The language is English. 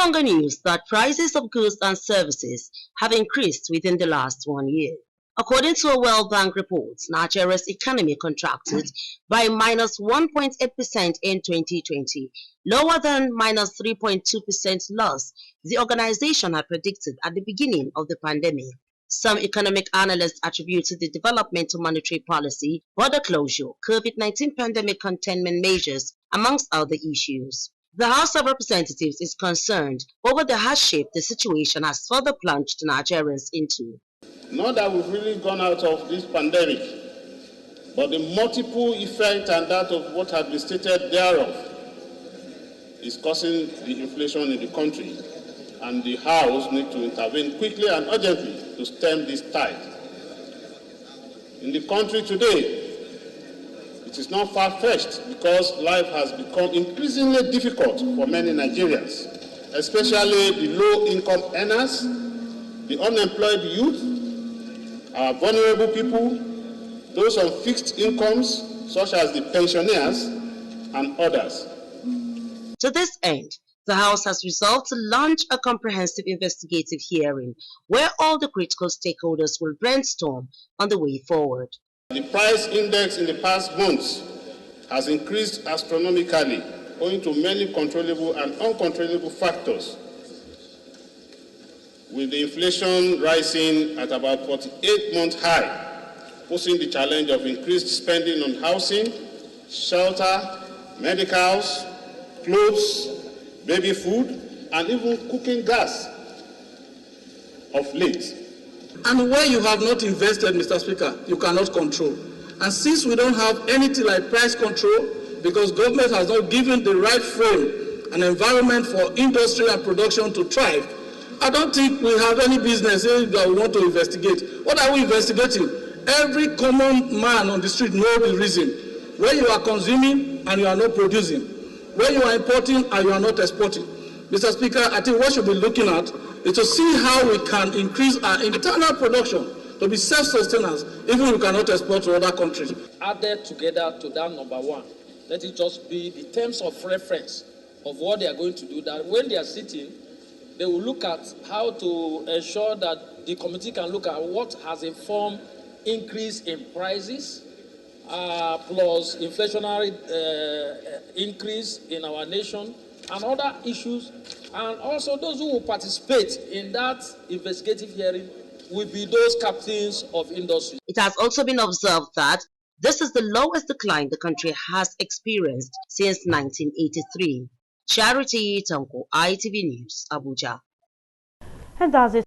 longer news that prices of goods and services have increased within the last 1 year. According to a World Bank report, Nigeria's economy contracted by minus 1.8% in 2020, lower than minus 3.2% loss the organization had predicted at the beginning of the pandemic. Some economic analysts attributed the development to monetary policy, border closure, COVID-19 pandemic containment measures, amongst other issues. The House of Representatives is concerned over the hardship the situation has further plunged Nigerians into. Not that we've really gone out of this pandemic, but the multiple effect and that of what has been stated thereof is causing the inflation in the country, and the House needs to intervene quickly and urgently to stem this tide. In the country today, it is not far-fetched because life has become increasingly difficult for many Nigerians, especially the low-income earners, the unemployed youth, our vulnerable people, those on fixed incomes, such as the pensioners, and others. To this end, the House has resolved to launch a comprehensive investigative hearing where all the critical stakeholders will brainstorm on the way forward. The price index in the past months has increased astronomically owing to many controllable and uncontrollable factors, with the inflation rising at about 48-month high, posing the challenge of increased spending on housing, shelter, medicals, clothes, baby food, and even cooking gas of late. And where you have not invested, Mr. Speaker, you cannot control. And since we don't have anything like price control, because government has not given the right frame and environment for industry and production to thrive, I don't think we have any business that we want to investigate. What are we investigating? Every common man on the street knows the reason. Where you are consuming and you are not producing. Where you are importing and you are not exporting. Mr. Speaker, I think what we should be looking at is to see how we can increase our internal production to be self-sustainers, even if we cannot export to other countries. Added together to that number one, let it just be the terms of reference of what they are going to do, that when they are sitting, they will look at how to ensure that the committee can look at what has informed increase in prices, plus inflationary increase in our nation, and other issues. And also those who will participate in that investigative hearing will be those captains of industry. It has also been observed that this is the lowest decline the country has experienced since 1983. Charity Tanko, ITV News, Abuja. And that's it.